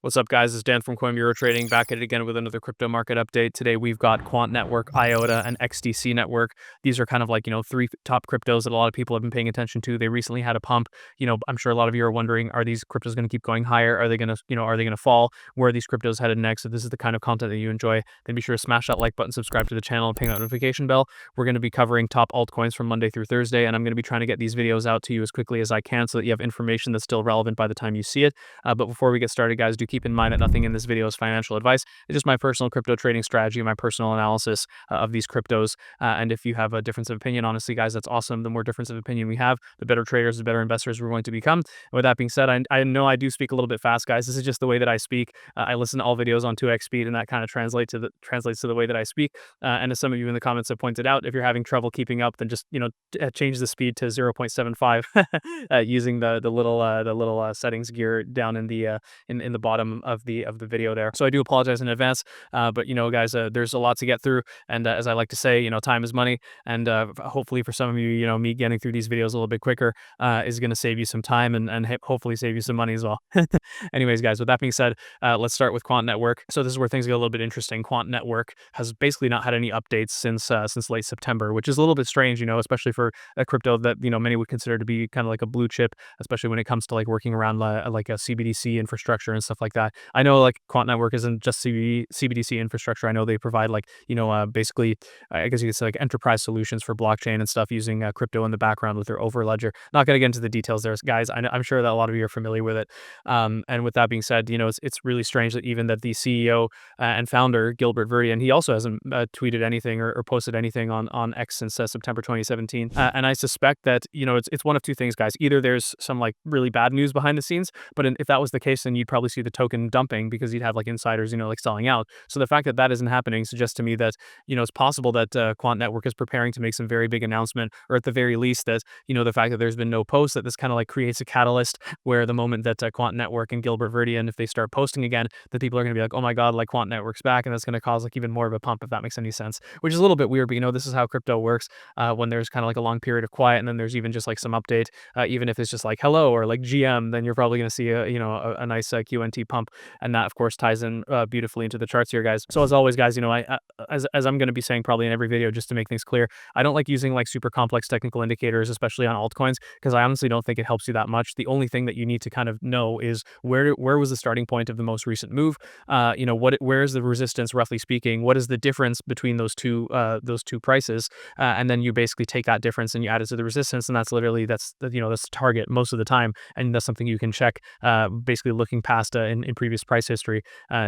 What's up, guys? It's Dan from Coin Trading, back at it again with another crypto market update. Today we've got Quant Network, IOTA, and XDC Network. These are kind of like, three top cryptos that a lot of people have been paying attention to. They recently had a pump. I'm sure a lot of you are wondering, are these cryptos going to keep going higher? Are they going to, are they going to fall? Where are these cryptos headed next? If this is the kind of content that you enjoy, then be sure to smash that like button, subscribe to the channel, and ping that notification bell. We're going to be covering top altcoins from Monday through Thursday, and I'm going to be trying to get these videos out to you as quickly as I can so that you have information that's still relevant by the time you see it. But before we get started, guys, do keep in mind that nothing in this video is financial advice. It's just my personal crypto trading strategy, my personal analysis of these cryptos. And if you have a difference of opinion, honestly, guys, that's awesome. The more difference of opinion we have, the better traders, the better investors we're going to become. And with that being said, I know I do speak a little bit fast, guys. This is just the way that I speak. I listen to all videos on 2x speed, and that kind of translates to the way that I speak. And as some of you in the comments have pointed out, if you're having trouble keeping up, then just change the speed to 0.75 using the little settings gear down in the bottom of the video there. So I do apologize in advance, but guys, there's a lot to get through, and as I like to say, time is money, and hopefully for some of you, me getting through these videos a little bit quicker is going to save you some time and hopefully save you some money as well. Anyways, guys, with that being said, let's start with Quant Network. So this is where things get a little bit interesting. Quant Network has basically not had any updates since late September, which is a little bit strange, especially for a crypto that many would consider to be kind of like a blue chip, especially when it comes to like working around like a CBDC infrastructure and stuff like that. I know like Quant Network isn't just CBDC infrastructure. I know they provide like basically, I guess you could say like enterprise solutions for blockchain and stuff using crypto in the background with their Overledger. Not gonna get into the details there, guys. I'm sure that a lot of you are familiar with it. And with that being said, it's really strange that even that the CEO and founder Gilbert Verdian, he also hasn't tweeted anything or posted anything on X since September 2017. And I suspect that it's one of two things, guys. Either there's some like really bad news behind the scenes, but if that was the case, then you'd probably see the token dumping because you'd have like insiders, like selling out. So the fact that that isn't happening suggests to me that it's possible that Quant Network is preparing to make some very big announcement, or at the very least that the fact that there's been no post, that this kind of like creates a catalyst where the moment that Quant Network and Gilbert Verdian, if they start posting again, that people are going to be like, oh my god, like Quant Network's back, and that's going to cause like even more of a pump, if that makes any sense. Which is a little bit weird, but this is how crypto works. When there's kind of like a long period of quiet, and then there's even just like some update, even if it's just like hello or like GM, then you're probably going to see a nice QNT pump, and that of course ties in beautifully into the charts here, guys. So as always, guys, as I'm going to be saying probably in every video, just to make things clear, I don't like using like super complex technical indicators, especially on altcoins, because I honestly don't think it helps you that much. The only thing that you need to kind of know is where was the starting point of the most recent move. Where is the resistance, roughly speaking? What is the difference between those two prices? And then you basically take that difference and you add it to the resistance, and that's the target most of the time, and that's something you can check basically looking past in previous price history.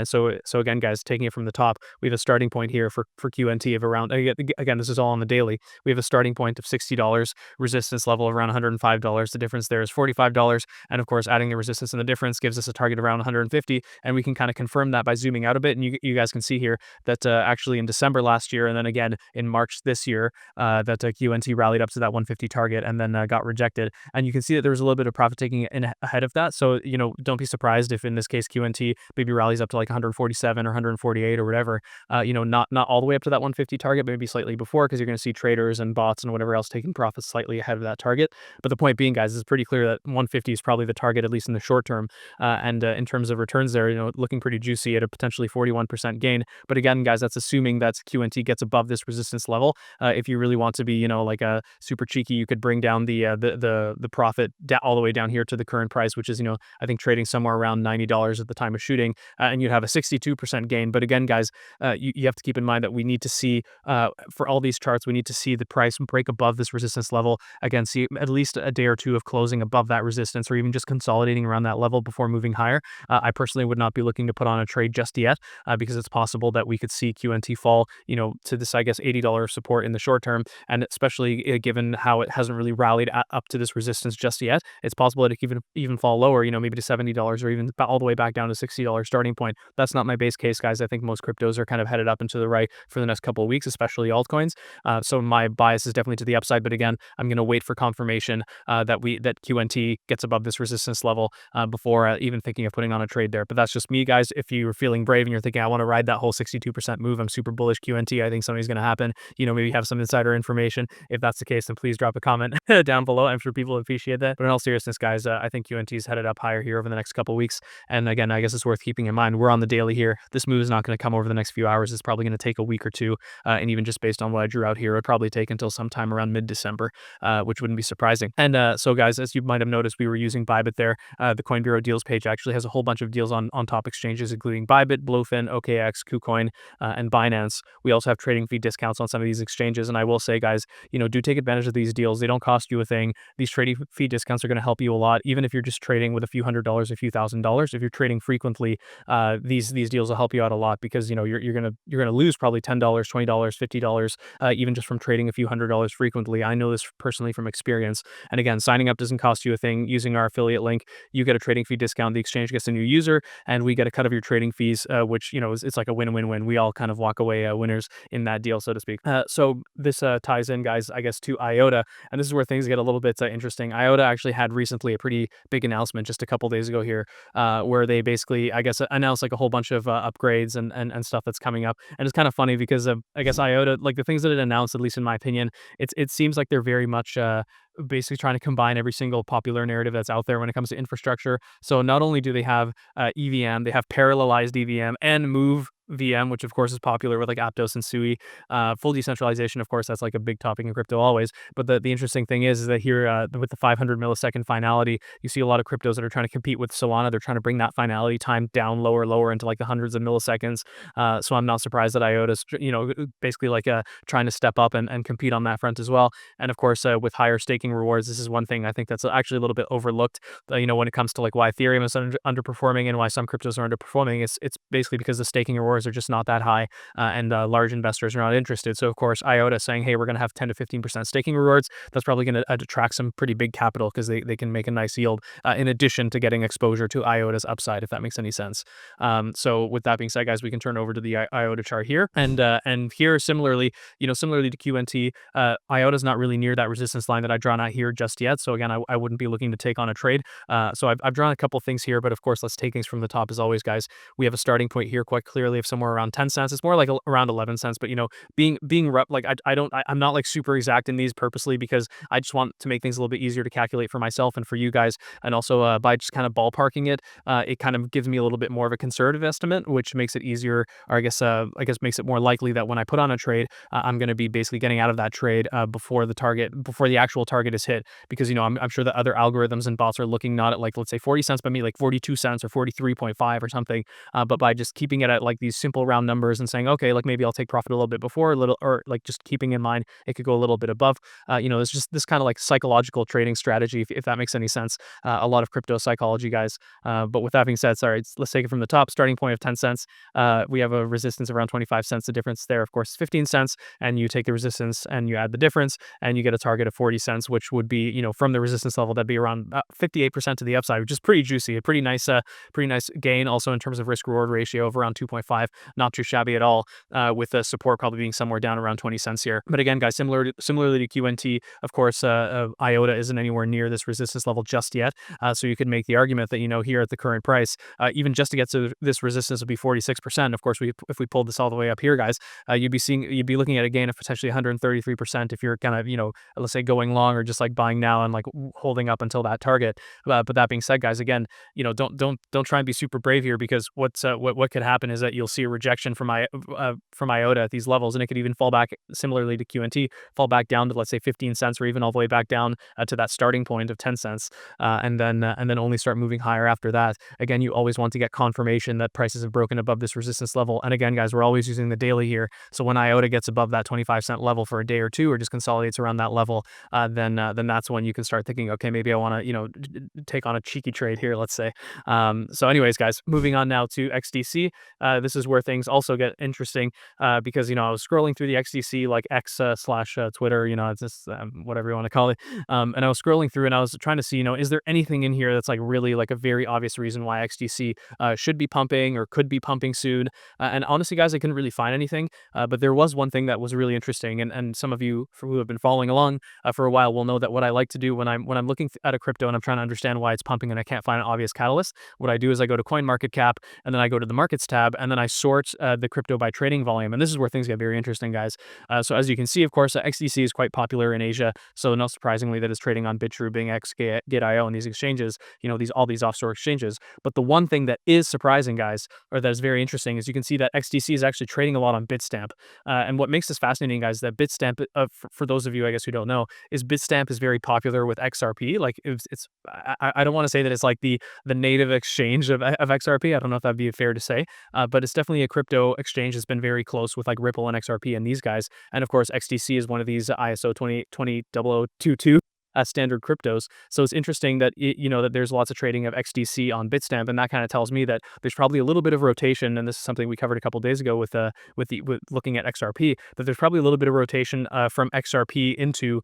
So again, guys, taking it from the top, we have a starting point here for QNT of around, again, this is all on the daily. We have a starting point of $60, resistance level of around $105. The difference there is $45, and of course adding the resistance and the difference gives us a target around 150, and we can kind of confirm that by zooming out a bit, and you guys can see here that actually in December last year, and then again in March this year, that QNT rallied up to that 150 target and then got rejected, and you can see that there was a little bit of profit taking ahead of that. So don't be surprised if in this case QNT maybe rallies up to like 147 or 148 or whatever, not all the way up to that 150 target, but maybe slightly before, because you're going to see traders and bots and whatever else taking profits slightly ahead of that target. But the point being, guys, it's pretty clear that 150 is probably the target, at least in the short term, and in terms of returns there, looking pretty juicy at a potentially 41% gain. But again, guys, that's assuming that QNT gets above this resistance level. If you really want to be like a super cheeky, you could bring down the profit all the way down here to the current price, which is I think trading somewhere around $90 at the time of shooting, and you'd have a 62% gain. But again, guys, you have to keep in mind that we need to see for all these charts, we need to see the price break above this resistance level again, see at least a day or two of closing above that resistance, or even just consolidating around that level before moving higher. I personally would not be looking to put on a trade just yet, because it's possible that we could see QNT fall to this, I guess, $80 support in the short term, and especially given how it hasn't really rallied up to this resistance just yet, it's possible that it could even fall lower, maybe to $70 or even all the way back down to $60 starting point. That's not my base case, guys. I think most cryptos are kind of headed up and to the right for the next couple of weeks, especially altcoins. So my bias is definitely to the upside, but again, I'm going to wait for confirmation that QNT gets above this resistance level before even thinking of putting on a trade there. But that's just me, guys. If you're feeling brave and you're thinking, I want to ride that whole 62% move, I'm super bullish QNT, I think something's going to happen, maybe have some insider information. If that's the case, then please drop a comment down below. I'm sure people appreciate that. But in all seriousness, guys, I think QNT is headed up higher here over the next couple of weeks, and And again, I guess it's worth keeping in mind, we're on the daily here. This move is not going to come over the next few hours. It's probably going to take a week or two. And even just based on what I drew out here, it would probably take until sometime around mid-December, which wouldn't be surprising. And so guys, as you might have noticed, we were using Bybit there. The Coin Bureau deals page actually has a whole bunch of deals on top exchanges, including Bybit, Blowfin, OKX, KuCoin, and Binance. We also have trading fee discounts on some of these exchanges. And I will say, guys, do take advantage of these deals. They don't cost you a thing. These trading fee discounts are going to help you a lot, even if you're just trading with a few $100s, a few $1,000s. If you're trading frequently, these deals will help you out a lot, because you're gonna lose probably $10, $20, $50, even just from trading a few $100s frequently. I know this personally from experience. And again, signing up doesn't cost you a thing. Using our affiliate link, you get a trading fee discount. The exchange gets a new user, and we get a cut of your trading fees, which it's like a win-win-win. We all kind of walk away winners in that deal, so to speak. So this ties in, guys, I guess, to IOTA, and this is where things get a little bit interesting. IOTA actually had recently a pretty big announcement just a couple days ago here, where they basically, I guess, announced like a whole bunch of upgrades and stuff that's coming up. And it's kind of funny because I guess IOTA, like the things that it announced, at least in my opinion, it seems like they're very much basically trying to combine every single popular narrative that's out there when it comes to infrastructure. So not only do they have EVM, they have parallelized EVM and Move VM, which of course is popular with like Aptos and Sui. Full decentralization, of course, that's like a big topic in crypto always. But the interesting thing is that here with the 500 millisecond finality, you see a lot of cryptos that are trying to compete with Solana. They're trying to bring that finality time down lower into like the hundreds of milliseconds. So I'm not surprised that IOTA's basically like trying to step up and compete on that front as well. And of course, with higher staking rewards, this is one thing I think that's actually a little bit overlooked. When it comes to like why Ethereum is underperforming and why some cryptos are underperforming, it's basically because the staking rewards are just not that high, and large investors are not interested. So of course, IOTA saying, hey, we're going to have 10 to 15% staking rewards, that's probably going to attract some pretty big capital, because they can make a nice yield in addition to getting exposure to IOTA's upside, if that makes any sense. So with that being said, guys, we can turn over to the IOTA chart here, and here similarly to QNT, IOTA is not really near that resistance line that I've drawn out here just yet. So again, I wouldn't be looking to take on a trade. So I've drawn a couple things here, but of course, let's take things from the top as always, guys. We have a starting point here quite clearly of somewhere around 10 cents. It's more like around 11 cents, but being like I'm not like super exact in these purposely, because I just want to make things a little bit easier to calculate for myself and for you guys. And also by just kind of ballparking it, it kind of gives me a little bit more of a conservative estimate, which makes it easier, or I guess makes it more likely that when I put on a trade, I'm going to be basically getting out of that trade before the actual target is hit, because I'm sure that other algorithms and bots are looking not at like, let's say 40 cents, but maybe like 42 cents or 43.5 or something. But by just keeping it at like these simple round numbers and saying, okay, like maybe I'll take profit a little bit before, or like just keeping in mind it could go a little bit above. It's just this kind of like psychological trading strategy, if that makes any sense. A lot of crypto psychology, guys. But with that being said, sorry, let's take it from the top. Starting point of 10 cents. We have a resistance around 25 cents. The difference there, of course, is 15 cents. And you take the resistance and you add the difference, and you get a target of 40 cents, which would be, from the resistance level, that'd be around 58% to the upside, which is pretty juicy. A pretty nice gain. Also in terms of risk reward ratio of around 2.5, not too shabby at all. With the support probably being somewhere down around 20 cents here. But again, guys, similarly to QNT, of course, IOTA isn't anywhere near this resistance level just yet. So you could make the argument that, here at the current price, even just to get to this resistance would be 46%. Of course, if we pulled this all the way up here, guys, you'd be looking at a gain of potentially 133% if you're kind of, let's say going long, or just like buying now and like holding up until that target. But that being said, guys, again, don't try and be super brave here, because what could happen is that you'll see a rejection from IOTA at these levels, and it could even fall back, similarly to QNT, fall back down to, let's say, 15 cents, or even all the way back down to that starting point of 10 cents, and then only start moving higher after that. Again, you always want to get confirmation that prices have broken above this resistance level. And again, guys, we're always using the daily here. So when IOTA gets above that 25-cent level for a day or two, or just consolidates around that level, then that's when you can start thinking, okay, maybe I want to take on a cheeky trade here, let's say. So anyways, guys, moving on now to XDC. This is where things also get interesting, because I was scrolling through the XDC, like X slash Twitter, it's just whatever you want to call it, and I was scrolling through and I was trying to see, is there anything in here that's like really like a very obvious reason why XDC should be pumping or could be pumping soon. And honestly, guys, I couldn't really find anything, but there was one thing that was really interesting, and some of you who have been following along for a while will know that what I like to do when I'm looking at a crypto and I'm trying to understand why it's pumping and I can't find an obvious catalyst, what I do is I go to CoinMarketCap, and then I go to the markets tab, and then I sort the crypto by trading volume, and this is where things get very interesting, guys. So as you can see, of course, XDC is quite popular in Asia, so not surprisingly that it's trading on Bitrue, BingX, Git.io, and these exchanges, all these offshore exchanges. But the one thing that is surprising, guys, or that is very interesting, is you can see that XDC is actually trading a lot on Bitstamp. And what makes this fascinating, guys, that Bitstamp, for those of you, I guess, who don't know, is Bitstamp is very popular with XRP. Like I don't want to say that it's like the native exchange of XRP. I don't know if that'd be fair to say, but it's definitely a crypto exchange that's been very close with like Ripple and XRP and these guys. And of course, XDC is one of these ISO 20022 standard cryptos. So it's interesting that that there's lots of trading of XDC on Bitstamp, and that kind of tells me that there's probably a little bit of rotation. And this is something we covered a couple days ago with looking at XRP. That there's probably a little bit of rotation from XRP into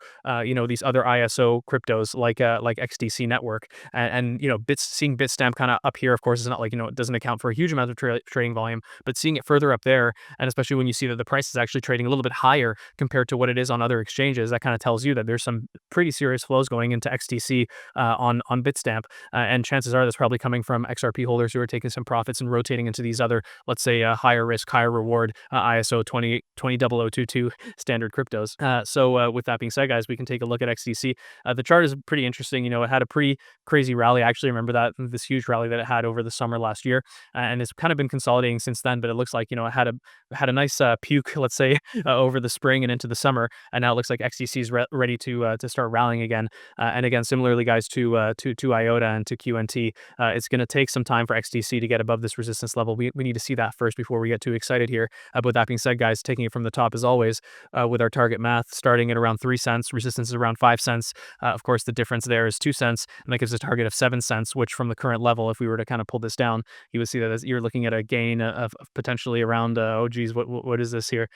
these other ISO cryptos like XDC network, and seeing Bitstamp kind of up here. Of course, it's not like it doesn't account for a huge amount of trading volume, but seeing it further up there, and especially when you see that the price is actually trading a little bit higher compared to what it is on other exchanges, that kind of tells you that there's some pretty serious flows going into XDC on Bitstamp, and chances are that's probably coming from XRP holders who are taking some profits and rotating into these other, let's say, higher risk, higher reward ISO 20022 standard cryptos. So with that being said, guys, we can take a look at XDC. The chart is pretty interesting. It had a pretty crazy rally. I actually remember this huge rally that it had over the summer last year, and it's kind of been consolidating since then. But it looks like it had a nice puke, let's say, over the spring and into the summer, and now it looks like XDC is ready to start rallying again. And again, similarly, guys, to IOTA and to QNT, it's going to take some time for XDC to get above this resistance level. We need to see that first before we get too excited here. But with that being said, guys, taking it from the top as always, with our target math starting at around 3 cents, resistance is around 5 cents. Of course, the difference there is 2 cents, and that gives a target of 7 cents, which from the current level, if we were to kind of pull this down, you would see that you're looking at a gain of potentially around, what is this here?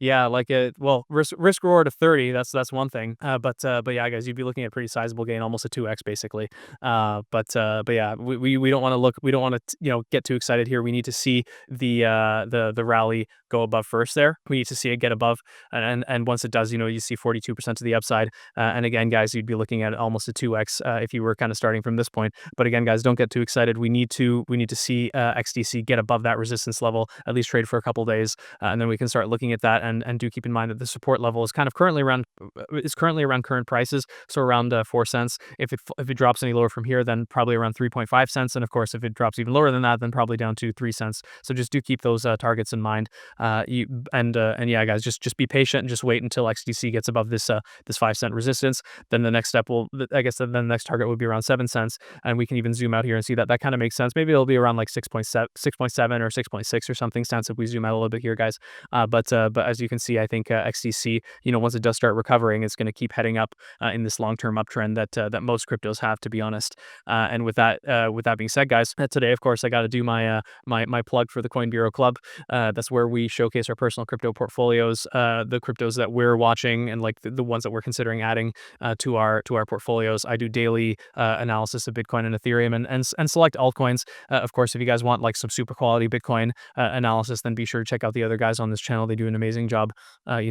Yeah, like risk reward of 30. That's one thing. But yeah, guys, you'd be looking at a pretty sizable gain, almost a 2x basically. But yeah, we don't want to get too excited here. We need to see the rally go above first. There, we need to see it get above, and once it does, you see 42% to the upside. And again, guys, you'd be looking at almost a 2x if you were kind of starting from this point. But again, guys, don't get too excited. We need to see XDC get above that resistance level, at least trade for a couple days, and then we can start looking at that. And do keep in mind that the support level is currently around current prices, so around 4 cents. If it drops any lower from here, then probably around 3.5 cents. And of course, if it drops even lower than that, then probably down to 3 cents. So just do keep those targets in mind. Yeah, guys, just be patient and just wait until XDC gets above this 5 cent resistance. Then the next step then the next target would be around 7 cents, and we can even zoom out here and see that kind of makes sense. Maybe it'll be around like 6.7 or 6.6 or something cents if we zoom out a little bit here, guys. But as you can see, I think XDC, once it does start recovering, it's going to keep heading up in this long-term uptrend that most cryptos have, to be honest. And with that being said, guys, today, of course, I got to do my plug for the Coin Bureau Club. That's where we showcase our personal crypto portfolios, the cryptos that we're watching, and like the ones that we're considering adding to our portfolios. I do daily analysis of Bitcoin and Ethereum and select altcoins. Of course, if you guys want like some super quality Bitcoin analysis, then be sure to check out the other guys on this channel. They do an amazing job. I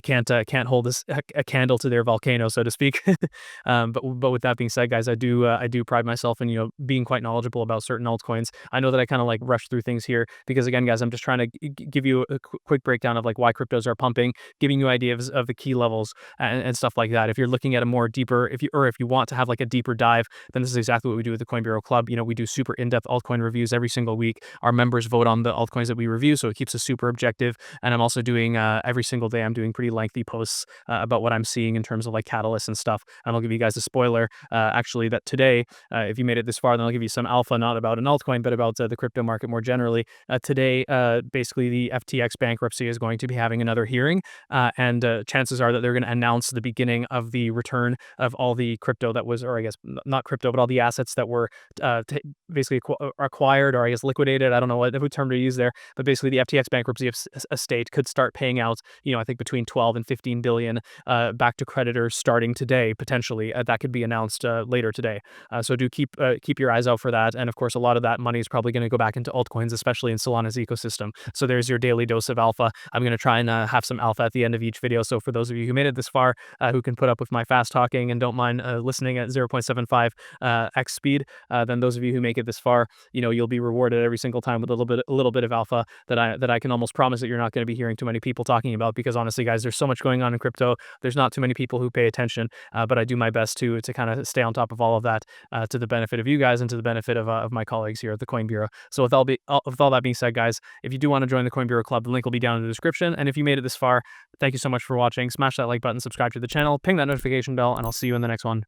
can't hold a candle to their volcano, so to speak. But with that being said, guys, I do pride myself in being quite knowledgeable about certain altcoins. I know that I kind of like rush through things here because, again, guys, I'm just trying to give you a quick breakdown of like why cryptos are pumping, giving you ideas of the key levels and stuff like that. If you're looking at a more deeper, if you want to have like a deeper dive, then this is exactly what we do with the Coin Bureau Club. We do super in-depth altcoin reviews every single week. Our members vote on the altcoins that we review, so it keeps us super objective. And I'm also doing every single day, I'm doing pretty lengthy posts about what I'm seeing in terms of like catalysts and stuff. And I'll give you guys a spoiler, actually, that today, if you made it this far, then I'll give you some alpha, not about an altcoin, but about the crypto market more generally. Today, basically, the FTX bankruptcy is going to be having another hearing, and chances are that they're going to announce the beginning of the return of all the crypto that was, or I guess not crypto, but all the assets that were basically acquired, or I guess liquidated. I don't know what term to use there, but basically the FTX bankruptcy estate could start paying out, I think between 12 and 15 billion back to creditors starting today, potentially. That could be announced later today. So do keep your eyes out for that. And of course, a lot of that money is probably going to go back into altcoins, especially in Solana's ecosystem. So there's your daily dose of alpha. I'm going to try and have some alpha at the end of each video. So for those of you who made it this far, who can put up with my fast talking and don't mind listening at 0.75 x speed, then those of you who make it this far, you'll be rewarded every single time with a little bit of alpha that I can almost promise that you're not going to be hearing too many people talking about, because honestly, guys, there's so much going on in crypto. There's not too many people who pay attention, but I do my best to kind of stay on top of all of that to the benefit of you guys and to the benefit of my colleagues here at the Coin Bureau. So with all that being said, guys, if you do want to join the Coin Bureau Club, the link will be down in the description. And if you made it this far, thank you so much for watching. Smash that like button, subscribe to the channel, ping that notification bell, and I'll see you in the next one.